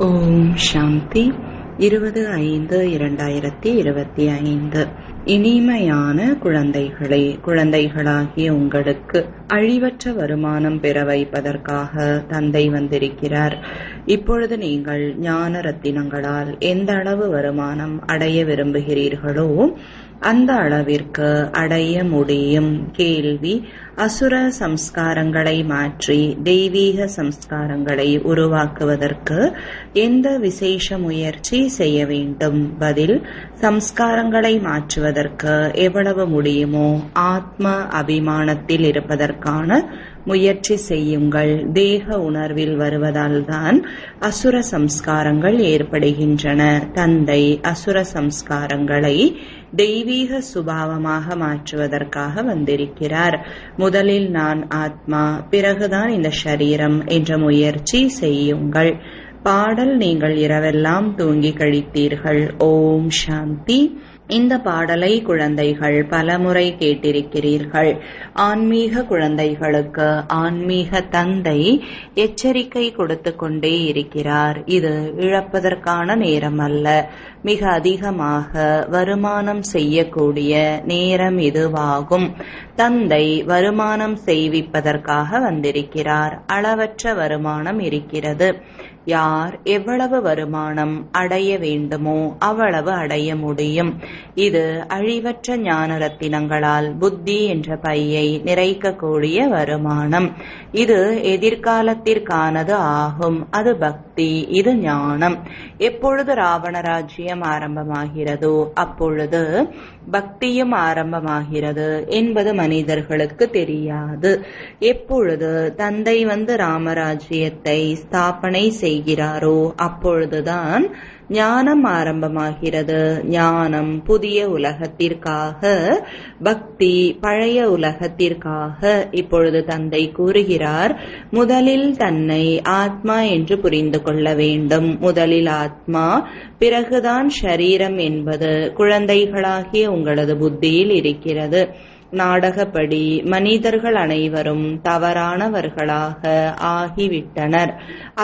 ஓம் சாந்தி 20/5/2025. இனிமையான குழந்தைகளாகிய உங்களுக்கு அழிவற்ற வருமானம் பெற வைப்பதற்காக தந்தை வந்திருக்கிறார். இப்பொழுது நீங்கள் ஞான ரத்தினங்களால் எந்த அளவு வருமானம் அடைய விரும்புகிறீர்களோ அந்த அளவிற்கு அடைய முடியும். கேள்வி: அசுர சம்ஸ்காரங்களை மாற்றி தெய்வீக சம்ஸ்காரங்களை உருவாக்குவதற்கு எந்த விசேஷ முயற்சி செய்ய வேண்டும்? பதில்: சம்ஸ்காரங்களை மாற்றுவதற்கு எவ்வளவு முடியுமோ ஆத்ம அபிமானத்தில் இருப்பதற்கான முயற்சி செய்யுங்கள். தேக உணர்வில் வருவதால் தான் அசுர சம்ஸ்காரங்கள் ஏற்படுகின்றன. தந்தை அசுர சம்ஸ்காரங்களை தெய்வீக சுபாவமாக மாற்றுவதற்காக வந்திருக்கிறார். முதலில் நான் ஆத்மா, பிறகுதான் இந்த சரீரம் என்ற முயற்சி செய்யுங்கள். பாடல்: நீங்கள் இரவெல்லாம் தூங்கி கழித்தீர்கள். ஓம் சாந்தி. இந்த பாடலை குழந்தைகள் பலமுறை கேட்டிருக்கிறீர்கள். ஆன்மீக குழந்தைகளுக்கு ஆன்மீக தந்தை எச்சரிக்கை கொடுத்து கொண்டே இருக்கிறார். இது இழப்பதற்கான நேரம் அல்ல, மிக அதிகமாக வருமானம் செய்யக்கூடிய நேரம் இதுவாகும். தந்தை வருமானம் செய்விப்பதற்காக வந்திருக்கிறார். அளவற்ற வருமானம் இருக்கிறது. யார் எவ்வளவு வருமானம் அடைய வேண்டுமோ அவ்வளவு அடைய முடியும். இது அழிவற்ற ஞான ரத்தினங்களால் புத்தி என்ற பையை நிறைக்கக்கூடிய வருமானம். இது எதிர்காலத்திற்கானது ஆகும். அது பக்தி, இது ஞானம். எப்பொழுது ராவண ராஜ்யம் ஆரம்பமாகிறதோ அப்பொழுது பக்தியும் ஆரம்பமாகிறது என்பது மனிதர்களுக்கு தெரியாது. எப்பொழுது தந்தை வந்து ராமராஜ்யத்தை ஸ்தாபனை செய்கிறாரோ அப்பொழுதுதான் ஞானம் ஆரம்பமாகிறது. ஞானம் புதிய உலகத்திற்காக, பக்தி பழைய உலகத்திற்காக. இப்பொழுது தந்தை கூறுகிறார், முதலில் தன்னை ஆத்மா என்று புரிந்து கொள்ள வேண்டும். முதலில் ஆத்மா, பிறகுதான் ஷரீரம் என்பது குழந்தைகளாகிய உங்களது புத்தியில் இருக்கிறது. நாடகப்படி மனிதர்கள் அனைவரும் தவறானவர்களாக ஆகிவிட்டனர்.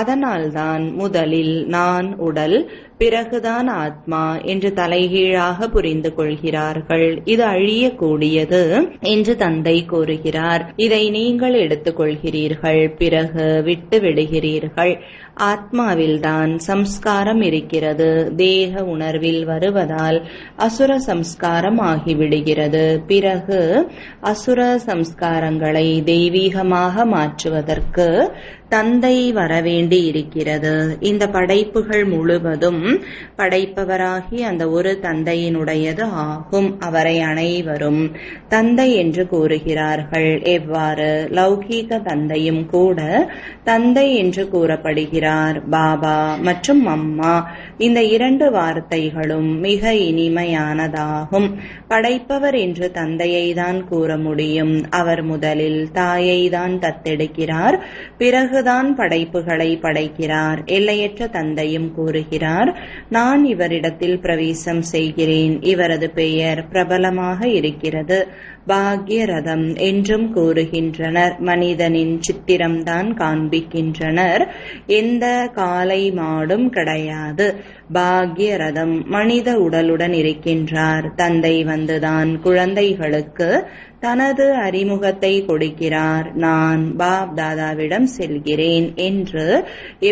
அதனால்தான் முதலில் நான் உடல், பிறகுதான் ஆத்மா என்று தலைகீழாக புரிந்து கொள்கிறார்கள். இது அழியக்கூடியது என்று தந்தை கூறுகிறார். இதை நீங்கள் எடுத்துக்கொள்கிறீர்கள், பிறகு விட்டு விடுகிறீர்கள். ஆத்மாவில்தான் சம்ஸ்காரம் இருக்கிறது. தேக உணர்வில் வருவதால் அசுர சம்ஸ்காரம் ஆகிவிடுகிறது. பிறகு அசுர சம்ஸ்காரங்களை தெய்வீகமாக மாற்றுவதற்கு தந்தை வரவேண்டி இருக்கிறது. இந்த படைப்புகள் முழுவதும் படைப்பவராகி அந்த ஒரு தந்தையினுடையது ஆகும். அவரை அனைவரும் தந்தை என்று கூறுகிறார்கள். எவ்வாறு லௌகீக தந்தையும் கூட தந்தை என்று கூறப்படுகிறார். பாபா மற்றும் அம்மா, இந்த இரண்டு வார்த்தைகளும் மிக இனிமையானதாகும். படைப்பவர் என்று தந்தையை தான் கூற முடியும். அவர் முதலில் தாயை தான் தத்தெடுக்கிறார், பிறகுதான் படைப்புகளை படைக்கிறார். எல்லையற்ற தந்தையும் கூறுகிறார், நான் இவரிடத்தில் பிரவேசம் செய்கிறேன். இவரது பெயர் பிரபலமாக இருக்கிறது, பாக்யரதம் என்றும் கூறுகின்றனர். மனிதனின் சித்திரம்தான் காண்பிக்கின்றனர், எந்த காளை மாடும் கிடையாது. பாக்யரதம் மனித உடலுடன் இருக்கின்றார். தந்தை வந்துதான் குழந்தைகளுக்கு தனது அறிமுகத்தை கொடுக்கிறார். நான் பாப் தாதாவிடம் செல்கிறேன் என்று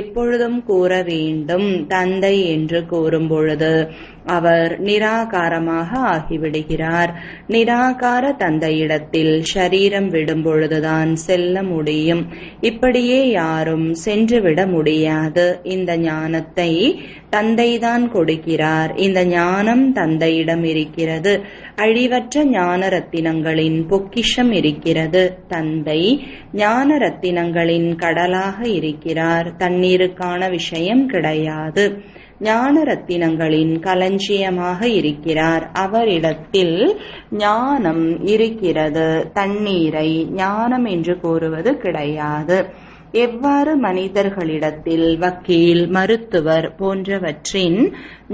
எப்பொழுதும் கூற வேண்டும். தந்தை என்று கூறும் பொழுது அவர் நிராகாரமாக ஆகிவிடுகிறார். நிராகார தந்தையிடத்தில் ஷரீரம் விடும் பொழுதுதான் செல்ல முடியும். இப்படியே யாரும் சென்றுவிட முடியாது. இந்த ஞானத்தை தந்தைதான் கொடுக்கிறார். இந்த ஞானம் தந்தையிடம் இருக்கிறது. அழிவற்ற ஞான ரத்தினங்களின் பொக்கிஷம் இருக்கிறது. தந்தை ஞான ரத்தினங்களின் கடலாக இருக்கிறார். தண்ணீருக்கான விஷயம் கிடையாது. ஞான ரத்தினங்களின் களஞ்சியமாக இருக்கிறார். அவரிடத்தில் ஞானம் இருக்கிறது. தண்ணீரை ஞானம் என்று கூறுவது கிடையாது. எவ்வாறு மனிதர்களிடத்தில் வக்கீல், மருத்துவர் போன்றவற்றின்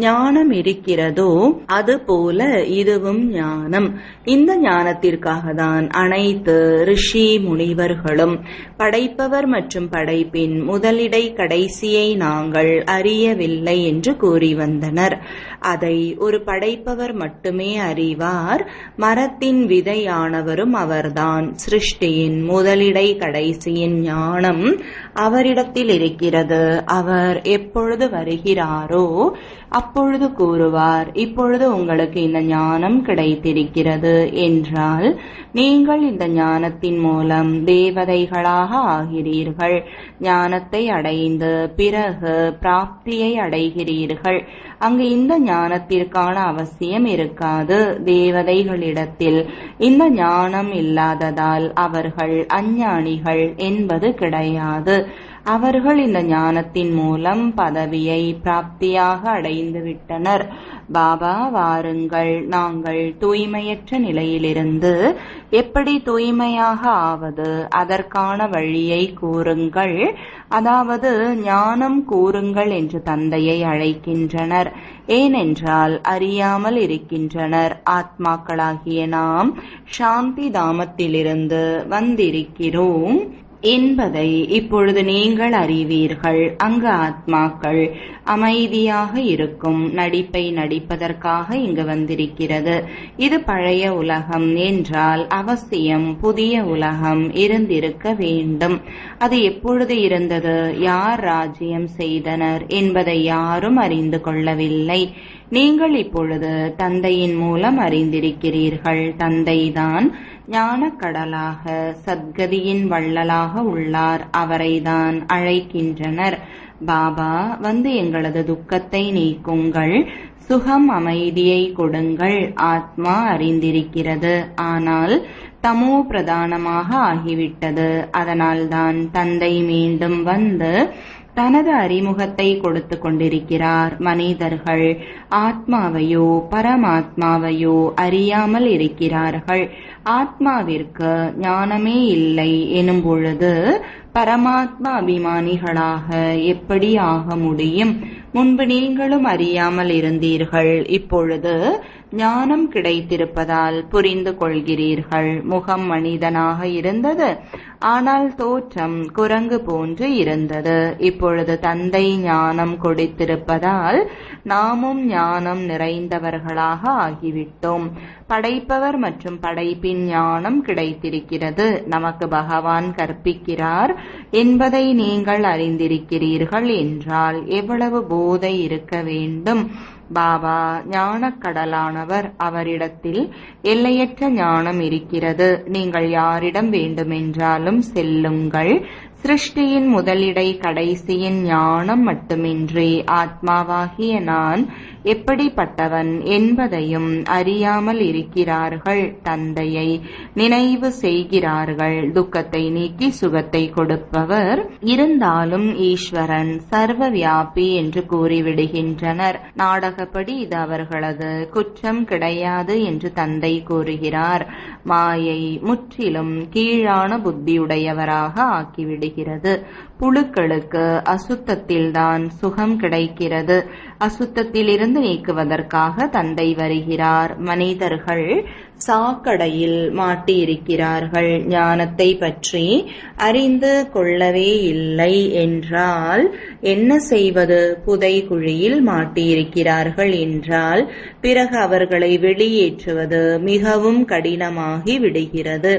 ஞானம் இருக்கிறதோ அதுபோல இதுவும் ஞானம். இந்த ஞானத்திற்காக தான் அனைத்து ரிஷி முனிவர்களும் படைப்பவர் மற்றும் படைப்பின் முதலிடை கடைசியை நாங்கள் அறியவில்லை என்று கூறி வந்தனர். அதை ஒரு படைப்பவர் மட்டுமே அறிவார். மரத்தின் விதையானவரும் அவர்தான். சிருஷ்டியின் முதலிடை கடைசியின் ஞானம் அவரிடத்தில் இருக்கிறது. அவர் எப்பொழுது வருகிறாரோ அப்பொழுது கூறுவார், இப்பொழுது உங்களுக்கு இந்த ஞானம் கிடைத்திருக்கிறது என்றால் நீங்கள் இந்த ஞானத்தின் மூலம் தேவதைகளாக ஆகிறீர்கள். ஞானத்தை அடைந்து பிறகு பிராப்தியை அடைகிறீர்கள். அங்கு இந்த ஞானத்திற்கான அவசியம் இருக்காது. தேவதைகளிடத்தில் இந்த ஞானம் இல்லாததால் அவர்கள் அஞ்ஞானிகள் என்பது கிடையாது. அவர்கள் இந்த ஞானத்தின் மூலம் பதவியை பிராப்தியாக அடைந்து விட்டனர். பாபா, வாருங்கள், நாங்கள் தூய்மையற்ற நிலையிலிருந்து எப்படி தூய்மையாக ஆவது, அதற்கான வழியை கூறுங்கள், அதாவது ஞானம் கூறுங்கள் என்று தந்தையை அழைக்கின்றனர். ஏனென்றால் அறியாமல் இருக்கின்றனர். ஆத்மாக்களாகிய நாம் சாந்தி தாமத்திலிருந்து வந்திருக்கிறோம் என்பதை இப்பொழுது நீங்கள் அறிவீர்கள். அங்கு ஆத்மாக்கள் அமைதியாக இருக்கும் நடிப்பை நடிப்பதற்காக இங்கு வந்திருக்கிறது. இது பழைய உலகம் என்றால் அவசியம் புதிய உலகம் இருந்திருக்க வேண்டும். அது எப்பொழுது இருந்தது, யார் ராஜ்யம் செய்தனர் என்பதை யாரும் அறிந்து கொள்ளவில்லை. நீங்கள் இப்பொழுது தந்தையின் மூலம் அறிந்திருக்கிறீர்கள். தந்தைதான் ஞானக்கடலாக சத்கதியின் வள்ளலாக உள்ளார். அவரைதான் அழைக்கின்றனர். பாபா, வந்து எங்களது துக்கத்தை நீக்குங்கள், சுகம் அமைதியை கொடுங்கள். ஆத்மா அறிந்திருக்கிறது, ஆனால் தமோ பிரதானமாக ஆகிவிட்டது. அதனால்தான் தந்தை மீண்டும் வந்து தனது அறிமுகத்தை கொடுத்து கொண்டிருக்கிறார். மனிதர்கள் ஆத்மாவையோ பரமாத்மாவையோ அறியாமல் இருக்கிறார்கள். ஆத்மாவிற்கு ஞானமே இல்லை எனும் பொழுது பரமாத்மா அபிமானிகளாக எப்படி ஆக முடியும்? முன்பு நீங்களும் அறியாமல் இருந்தீர்கள். இப்பொழுது ஞானம் கிடைத்திருப்பதால் புரிந்து கொள்கிறீர்கள். முகம் மனிதனாக இருந்தது, ஆனால் தோற்றம் குரங்கு போன்று இருந்தது. இப்பொழுது தந்தை ஞானம் கொடுத்திருப்பதால் நாமும் ஞானம் நிறைந்தவர்களாக ஆகிவிட்டோம். படைப்பவர் மற்றும் படைப்பின் ஞானம் கிடைத்திருக்கிறது. நமக்கு பகவான் கற்பிக்கிறார் என்பதை நீங்கள் அறிந்திருக்கிறீர்கள் என்றால் எவ்வளவு போதை இருக்க வேண்டும்? பாபா ஞானக்கடலானவர். அவரிடத்தில் எல்லையற்ற ஞானம் இருக்கிறது. நீங்கள் யாரிடம் வேண்டுமென்றாலும் செல்லுங்கள். சிருஷ்டியின் முதலிடை கடைசியின் ஞானம் மட்டுமின்றி ஆத்மாவாகிய நான் எப்படிப்பட்டவன் என்பதையும் அறியாமல் இருக்கிறார்கள். தந்தையை நினைவு செய்கிறார்கள். துக்கத்தை நீக்கி சுகத்தை கொடுப்பவர். இருந்தாலும் ஈஸ்வரன் சர்வ வியாபி என்று கூறிவிடுகின்றனர். நாடகப்படி இது அவர்களது குற்றம் கிடையாது என்று தந்தை கூறுகிறார். மாயை முற்றிலும் கீழான புத்தியுடையவராக ஆக்கிவிடுகிறது. புழுக்களுக்கு அசுத்தத்தில்தான் சுகம் கிடைக்கிறது. அசுத்தத்திலிருந்து நீக்குவதற்காக தந்தை வருகிறார். மனிதர்கள் சாக்கடையில் மாட்டியிருக்கிறார்கள். ஞானத்தை பற்றி அறிந்து கொள்ளவே இல்லை என்றால் என்ன செய்வது? புதைகுழியில் மாட்டியிருக்கிறார்கள் என்றால் பிறகு அவர்களை வெளியேற்றுவது மிகவும் கடினமாகி விடுகிறது.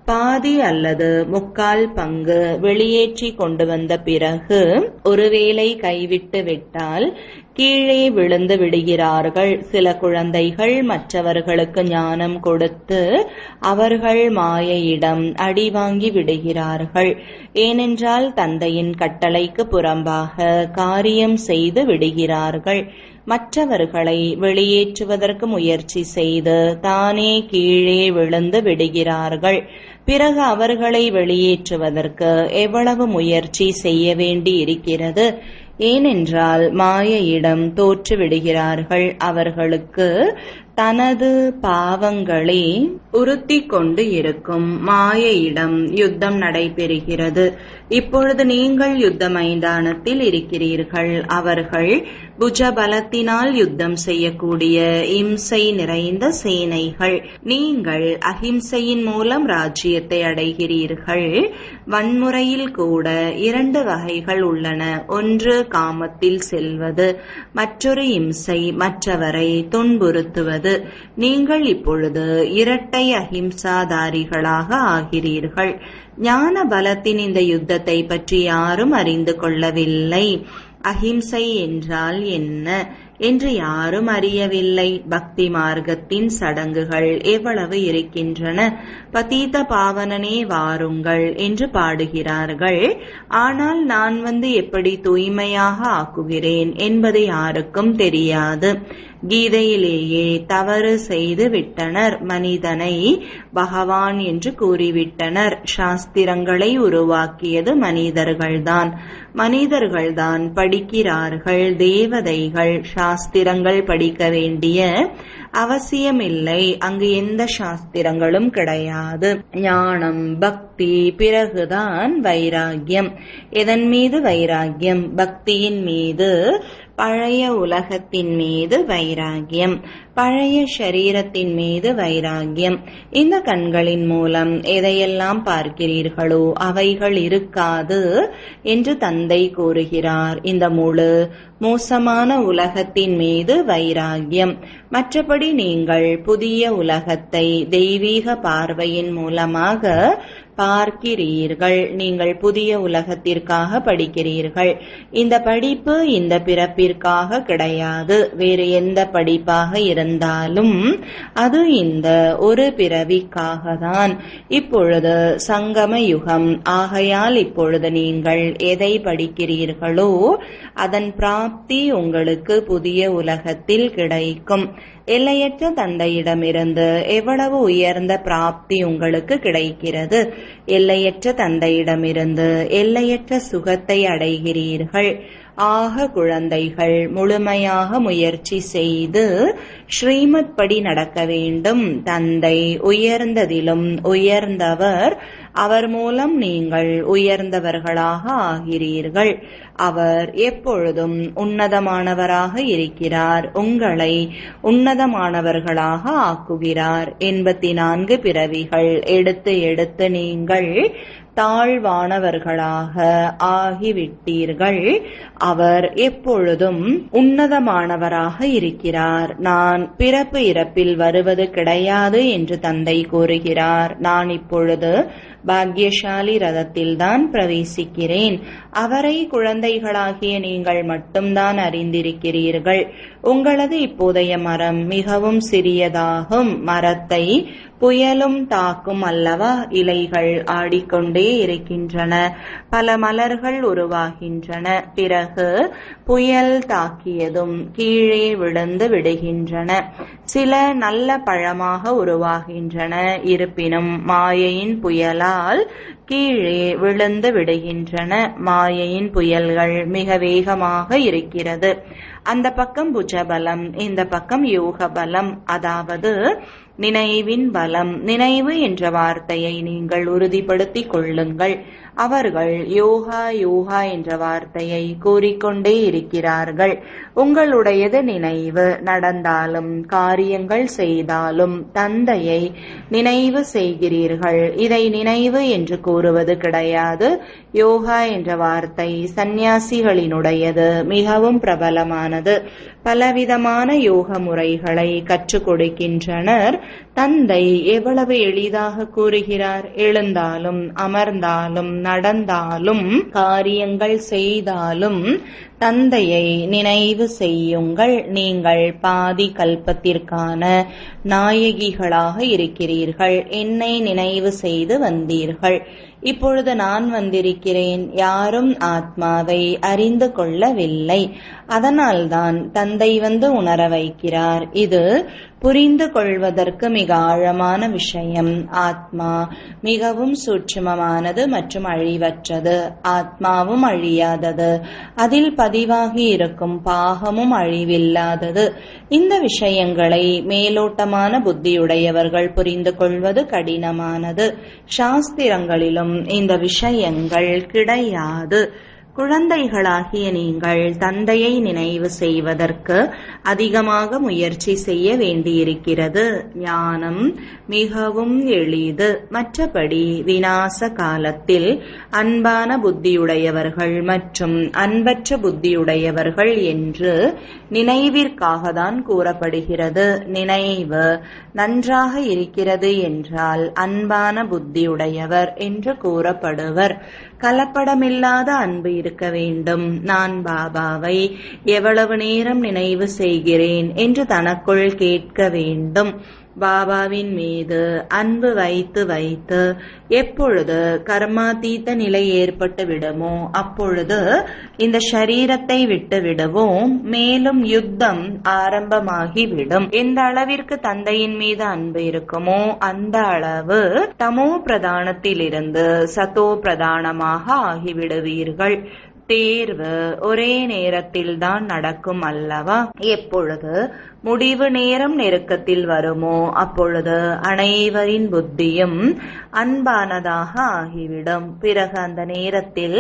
பாதி அல்லது முக்கால் பங்கு வெளியேற்றி கொண்டு வந்த பிறகு ஒருவேளை கைவிட்டு விட்டால் கீழே விழுந்து விடுகிறார்கள். சில குழந்தைகள் மற்றவர்களுக்கு ஞானம் கொடுத்து அவர்கள் மாயையிடம் அடி வாங்கி விடுகிறார்கள். ஏனென்றால் தந்தையின் கட்டளைக்கு புறம்பாக காரியம் செய்து விடுகிறார்கள். மற்றவர்களை வெளியேற்றுவதற்கு முயற்சி செய்து தானே கீழே விழுந்து விடுகிறார்கள். பிறகு அவர்களை வெளியேற்றுவதற்கு எவ்வளவு முயற்சி செய்ய வேண்டி இருக்கிறது? ஏனென்றால் மாயையிடம் தோற்று விடுகிறார்கள். அவர்களுக்கு தனது பாவங்களை உறுத்தி கொண்டு இருக்கும் மாயையிடம் யுத்தம் நடைபெறுகிறது. இப்பொழுது நீங்கள் யுத்த மைதானத்தில் இருக்கிறீர்கள். அவர்கள் புஜபலத்தினால் யுத்தம் செய்யக்கூடிய இம்சை நிறைந்த சேனைகள். நீங்கள் அஹிம்சையின் மூலம் ராஜ்யத்தை அடைகிறீர்கள். வன்முறையில் கூட 2 வகைகள் உள்ளன. ஒன்று காமத்தில் செல்வது, மற்றொரு இம்சை, மற்றவரை துன்புறுத்துவது. நீங்கள் இப்பொழுது இரட்டை அஹிம்சாதாரிகளாக ஆகிறீர்கள். ஞான பலத்தின் இந்த யுத்தத்தை பற்றி யாரும் அறிந்து கொள்ளவில்லை. அஹிம்சை என்றால் என்ன என்று யாரும் அறியவில்லை. பக்தி மார்க்கத்தின் சடங்குகள் எவ்வளவு இருக்கின்றன. பதீத பாவனனே வாருங்கள் என்று பாடுகிறார்கள். ஆனால் நான் எப்படி தூய்மையாக ஆக்குகிறேன் என்பது யாருக்கும் தெரியாது. கீதையிலேயே தவறு செய்து விட்டனர். மனிதனை பகவான் என்று கூறிவிட்டனர். சாஸ்திரங்களை உருவாக்கியது மனிதர்கள்தான். மனிதர்கள்தான் படிக்கிறார்கள். தேவதைகள் சாஸ்திரங்கள் படிக்க வேண்டிய அவசியமில்லை. அங்கு எந்த சாஸ்திரங்களும் கிடையாது. ஞானம், பக்தி, பிறகுதான் வைராகியம். எதன் மீது வைராகியம்? பக்தியின் மீது, பழைய உலகத்தின் மீது வைராகியம், பழைய ஷரீரத்தின் மீது வைராகியம். இந்த கண்களின் மூலம் எதையெல்லாம் பார்க்கிறீர்களோ அவைகள் இருக்காது என்று தந்தை கூறுகிறார். இந்த முழு மோசமான உலகத்தின் மீது வைராகியம். மற்றபடி நீங்கள் புதிய உலகத்தை தெய்வீக பார்வையின் மூலமாக பார்க்கிறீர்கள். நீங்கள் புதிய உலகத்திற்காக படிக்கிறீர்கள். இந்த படிப்பு இந்த பிறப்பிற்காக கிடையாது. வேறு எந்த படிப்பாக இருந்தாலும் அது இந்த ஒரு பிறவிக்காக தான். இப்பொழுது சங்கம யுகம். ஆகையால் இப்பொழுது நீங்கள் எதை படிக்கிறீர்களோ அதன் பிராப்தி உங்களுக்கு புதிய உலகத்தில் கிடைக்கும். எல்லையற்ற தந்தையிடமிருந்து எவ்வளவு உயர்ந்த பிராப்தி உங்களுக்கு கிடைக்கிறது. எல்லையற்ற தந்தையிடமிருந்து எல்லையற்ற சுகத்தை அடைகிறீர்கள். ஆக குழந்தைகள் முழுமையாக முயற்சி செய்து ஸ்ரீமத் படி நடக்க வேண்டும். தந்தை உயர்ந்ததிலும் உயர்ந்தவர். அவர் மூலம் நீங்கள் உயர்ந்தவர்களாக ஆகிறீர்கள். அவர் எப்பொழுதும் உன்னதமானவராக இருக்கிறார். உங்களை உன்னதமானவர்களாக ஆக்குகிறார். 84 பிறவிகள் எடுத்து எடுத்து நீங்கள் தாழ்வானவர்களாக ஆகிவிட்டீர்கள். அவர் எப்பொழுதும் உன்னதமானவராக இருக்கிறார். நான் பிறப்பு இறப்பில் வருவது கிடையாது என்று தந்தை கூறுகிறார். நான் இப்பொழுது பாக்யசாலி ரதத்தில்தான் பிரவேசிக்கிறேன். அவரை குழந்தைகளாகிய நீங்கள் மட்டும்தான் அறிந்திருக்கிறீர்கள். உங்களது இப்போதைய மரம் மிகவும் சிறியதாகும். மரத்தை புயலும் தாக்கும் அல்லவா? இலைகள் ஆடிக்கொண்டே இருக்கின்றன. பல மலர்கள் உருவாகின்றன. பிறகு புயல் தாக்கியதும் கீழே விழுந்து விடுகின்றன. சில நல்ல பழமாக உருவாகின்றன. இருப்பினும் மாயையின் புயலால் கீழே விழுந்து விடுகின்றன. மாயையின் புயல்கள் மிக வேகமாக இருக்கிறது. அந்த பக்கம் புஜபலம், இந்த பக்கம் யோக பலம், அதாவது நினைவின் பலம். நினைவு என்ற வார்த்தையை நீங்கள் உறுதிப்படுத்திக் கொள்ளுங்கள். அவர்கள் யோகா யோகா என்ற வார்த்தையை கூறிக்கொண்டே இருக்கிறார்கள். உங்களுடையது நினைவு. நடந்தாலும் காரியங்கள் செய்தாலும் தந்தையை நினைவு செய்கிறீர்கள். இதை நினைவு என்று கூறுவது கிடையாது. யோகா என்ற வார்த்தை சந்நியாசிகளினுடையது, மிகவும் பிரபலமானது. பலவிதமான யோக முறைகளை கற்றுக் கொடுக்கின்றனர். தந்தை எவ்வளவு எளிதாக கூறுகிறார். எழுந்தாலும் அமர்ந்தாலும் நடந்தாலும் காரியங்கள் செய்தாலும் தந்தையை நினைவு செய்யுங்கள். நீங்கள் பாதி கல்பத்திற்கான நாயகிகளாக இருக்கிறீர்கள். என்னை நினைவு செய்து வந்தீர்கள். இப்பொழுது நான் வந்திருக்கிறேன். யாரும் ஆத்மாவை அறிந்து கொள்ளவில்லை. அதனால்தான் தந்தை வந்து உணர வைக்கிறார். இது புரிந்து கொள்வதற்கு மிக ஆழமான விஷயம். ஆத்மா மிகவும் சூட்சுமமானது மற்றும் அழிவற்றது. ஆத்மாவும் அழியாதது. அதில் பதிவாகி இருக்கும் பாகமும் அழிவில்லாதது. இந்த விஷயங்களை மேலோட்டமான புத்தியுடையவர்கள் புரிந்து கொள்வது கடினமானது. சாஸ்திரங்களிலும் இந்த விஷயங்கள் கிடையாது. குழந்தைகளாகிய நீங்கள் தந்தையை நினைவு செய்வதற்கு அதிகமாக முயற்சி செய்ய வேண்டியிருக்கிறது. ஞானம் மிகவும் எளிது. மற்றபடி விநாச காலத்தில் அன்பான புத்தியுடையவர்கள் மற்றும் அன்பற்ற புத்தியுடையவர்கள் என்று நினைவிற்காக தான் கூறப்படுகிறது. நினைவு நன்றாக இருக்கிறது என்றால் அன்பான புத்தியுடையவர் என்று கூறப்படுவர். கலப்படமில்லாத அன்பு இருக்க வேண்டும். நான் பாபாவை எவ்வளவு நேரம் நினைவு செய்கிறேன் என்று தனக்குள் கேட்க வேண்டும். பாபாவின் மீது அன்பு வைத்து வைத்து எப்பொழுது கர்மாதீத நிலை ஏற்பட்டு விடுமோ அப்பொழுது இந்த சரீரத்தை விட்டு விடுவோம். மேலும் யுத்தம் ஆரம்பமாகிவிடும். எந்த அளவிற்கு தந்தையின் மீது அன்பு இருக்குமோ அந்த அளவு தமோ பிரதானத்திலிருந்து சதோ பிரதானமாக ஆகிவிடுவீர்கள். தேர்வு ஒரே நேரத்தில் தான் நடக்கும் அல்லவா? எப்பொழுது முடிவு நேரம் நெருக்கத்தில் வருமோ அப்பொழுது அனைவரின் புத்தியும் அன்பானதாக ஆகிவிடும். பிறகு அந்த நேரத்தில்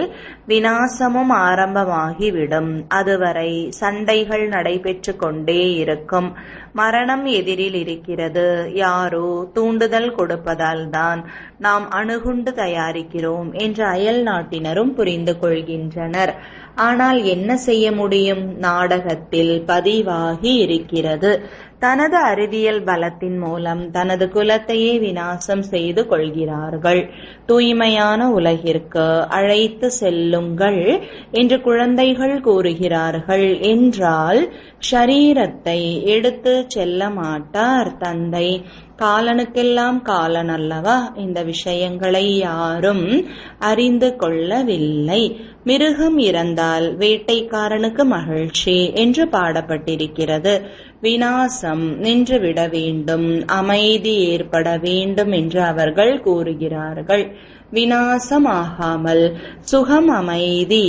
விநாசமும் ஆரம்பமாகிவிடும். அதுவரை சண்டைகள் நடைபெற்று கொண்டே இருக்கும். மரணம் எதிரில் இருக்கிறது. யாரோ தூண்டுதல் கொடுப்பதால் தான் நாம் அணுகுண்டு தயாரிக்கிறோம் என்று அயல் நாட்டினரும் புரிந்து கொள்கின்றனர். ஆனால் என்ன செய்ய முடியும்? நாடகத்தில் பதிவாகி இருக்கிறது. தனது அறிவியல் பலத்தின் மூலம் தனது குலத்தையே விநாசம் செய்து கொள்கிறார்கள். தூய்மையான உலகிற்கு அழைத்து செல்லுங்கள் என்று குழந்தைகள் கூறுகிறார்கள் என்றால் ஷரீரத்தை எடுத்து செல்ல மாட்டார் தந்தை. காலனுக்கெல்லாம் காலன் அல்லவா? இந்த விஷயங்களை யாரும் அறிந்து கொள்ளவில்லை. மிருகம் இறந்தால் வேட்டைக்காரனுக்கு மகிழ்ச்சி என்று பாடப்பட்டிருக்கிறது. விநாசம் நின்றுவிட வேண்டும், அமைதி ஏற்பட வேண்டும் என்று அவர்கள் கூறுகிறார்கள். விநாசமாகாமல் சுகம் அமைதி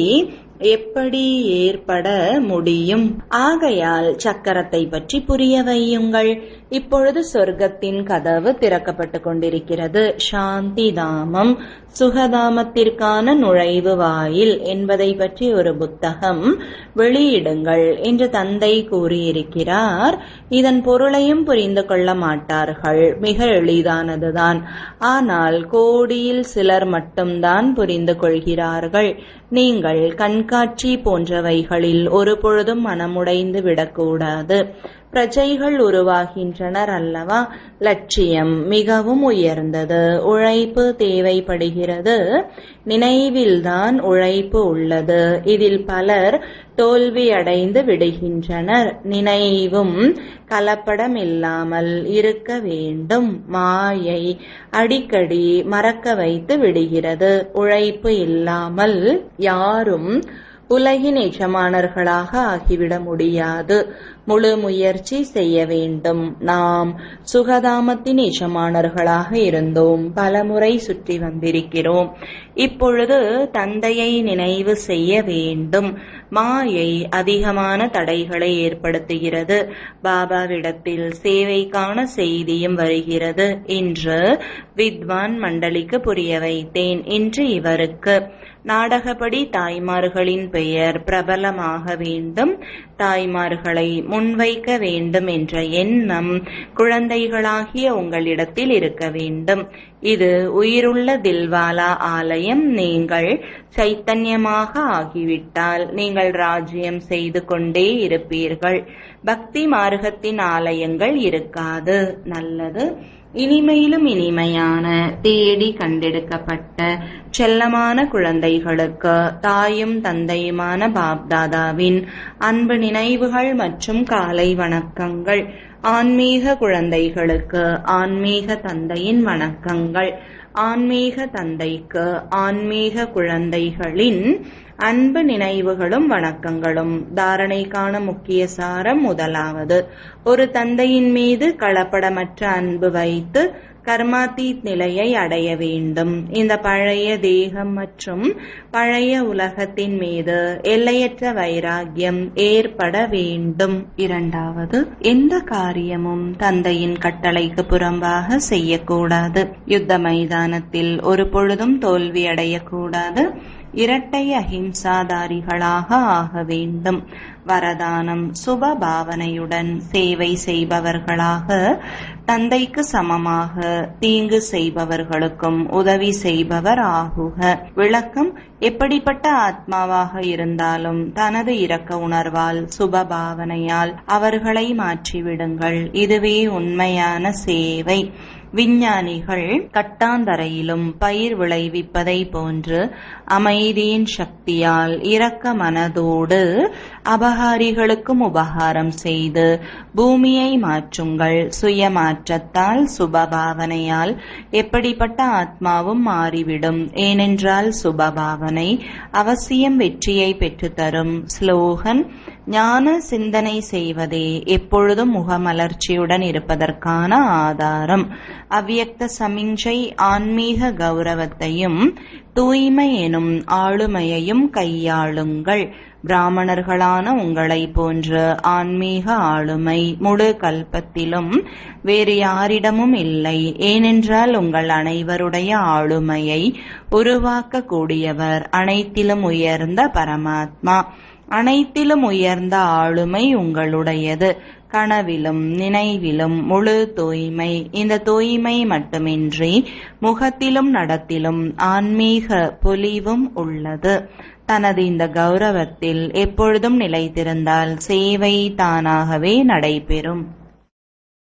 எப்படி ஏற்பட முடியும்? ஆகையால் சக்கரத்தை பற்றி புரிய வையுங்கள். இப்பொழுது சொர்க்கத்தின் கதவு திறக்கப்பட்டு கொண்டிருக்கிறது. சாந்தி தாமம் சுகதாமத்திற்கான நுழைவு வாயில் என்பதை பற்றி ஒரு புத்தகம் வெளியிடுங்கள் என்று தந்தை கூறியிருக்கிறார். இதன் பொருளையும் புரிந்து கொள்ள மாட்டார்கள். மிக எளிதானதுதான். ஆனால் கோடியில் சிலர் மட்டும்தான் புரிந்து கொள்கிறார்கள். நீங்கள் கண்காட்சி போன்றவைகளில் ஒரு பொழுதும் மனமுடைந்து விடக்கூடாது. பிரஜைகள் உருவாகின்றனர் அல்லவா? லட்சியம் மிகவும் உயர்ந்தது. உழைப்பு தேவைப்படுகிறது. நினைவில்தான் உழைப்பு உள்ளது. இதில் பலர் தோல்வியடைந்து விடுகின்றனர். நினைவும் கலப்படம் இல்லாமல் இருக்க வேண்டும். மாயை அடிக்கடி மறக்க வைத்து விடுகிறது. உழைப்பு இல்லாமல் யாரும் உலகின் எஜமானர்களாக ஆகிவிட முடியாது. முழு முயற்சி செய்ய வேண்டும். நாம் சுகதாமத்தின் எஜமானர்களாக இருந்தோம். பலமுறை சுற்றி வந்திருக்கிறோம். இப்பொழுது தந்தையை நினைவு செய்ய வேண்டும். மாயை அதிகமான தடைகளை ஏற்படுத்துகிறது. பாபாவிடத்தில் சேவைக்கான செய்தியும் வருகிறது. இன்று வித்வான் மண்டலிக்கு புரிய வைத்தேன். இன்று இவருக்கு நாடகப்படி தாய்மார்களின் பெயர் பிரபலமாக வேண்டும், தாய்மார்களை முன்வைக்க வேண்டும் என்ற எண்ணம் குழந்தைகளாகிய உங்களிடத்தில் இருக்க வேண்டும். இது உயிருள்ள தில்வாலா ஆலயம். நீங்கள் சைத்தன்யமாக ஆகிவிட்டால் நீங்கள் ராஜ்யம் செய்து கொண்டே இருப்பீர்கள். பக்தி மார்க்கத்தின் ஆலயங்கள் இருக்காது. நல்லது. இனிமையிலும் இனிமையான தேடி கண்டெடுக்கப்பட்ட செல்லமான குழந்தைகளுக்கு தாயும் தந்தையுமான பாப்தாதாவின் அன்பு நினைவுகள் மற்றும் காலை வணக்கங்கள். ஆன்மீக குழந்தைகளுக்கு ஆன்மீக தந்தையின் வணக்கங்கள். ஆன்மீக தந்தைக்கு ஆன்மீக குழந்தைகளின் அன்பு நினைவுகளும் வணக்கங்களும். தாரணைக்கான முக்கிய சாரம். முதலாவது, ஒரு தந்தையின் மீது கலப்படமற்ற அன்பு வைத்து கர்மாதீத் நிலையை அடைய வேண்டும். இந்த பழைய தேகம் மற்றும் பழைய உலகத்தின் மீது எல்லையற்ற வைராகியம் ஏற்பட வேண்டும். இரண்டாவது, எந்த காரியமும் தந்தையின் கட்டளைக்கு புறம்பாக செய்யக்கூடாது. யுத்த மைதானத்தில் ஒரு பொழுதும் தோல்வியடையக்கூடாது. இரட்டை அஹிம்சாதாரிகளாக ஆக வேண்டும். வரதானம், சுப பாவனையுடன் சேவை செய்பவர்களாக, தந்தைக்கு சமமாக தீங்கு செய்பவர்களுக்கும் உதவி செய்பவர் ஆகுக. விளக்கம்: எப்படிப்பட்ட ஆத்மாவாக இருந்தாலும் தனது இரக்க உணர்வால், சுப பாவனையால் அவர்களை மாற்றிவிடுங்கள். இதுவே உண்மையான சேவை. விஞ்ஞானிகள் கட்டாந்தரையிலும் பயிர் விளைவிப்பதை போன்று அமைதியின் சக்தியால் இரக்க மனதோடு அபகாரிகளுக்கும் உபகாரம் செய்து பூமியை மாற்றுங்கள். சுயமாற்றத்தால், சுபபாவனையால் எப்படிப்பட்ட ஆத்மாவும் மாறிவிடும். ஏனென்றால் சுபபாவனை அவசியம் வெற்றியை பெற்றுத்தரும். ஸ்லோகன்: ஞான சிந்தனை செய்வதே எப்பொழுதும் முகமலர்ச்சியுடன் இருப்பதற்கான ஆதாரம். அவ்யக்த சமிஞ்சை ஆன்மீக கௌரவத்தையும் தூய்மை எனும் ஆளுமையையும் கையாளுங்கள். பிராமணர்களான உங்களை போன்ற ஆன்மீக ஆளுமை முழு கல்பத்திலும் வேறு யாரிடமும் இல்லை. ஏனென்றால் உங்கள் அனைவருடைய ஆளுமையை உருவாக்கக்கூடியவர் அனைத்திலும் உயர்ந்த பரமாத்மா. அனைத்திலும் உயர்ந்த ஆளுமை உங்களுடையது. கனவிலும் நினைவிலும் முழு தூய்மை. இந்த தூய்மை மட்டுமின்றி முகத்திலும் நடத்திலும் ஆன்மீக பொலிவும் உள்ளது. தனது இந்த கௌரவத்தில் எப்பொழுதும் நிலைத்திருந்தால் சேவை தானாகவே நடைபெறும்.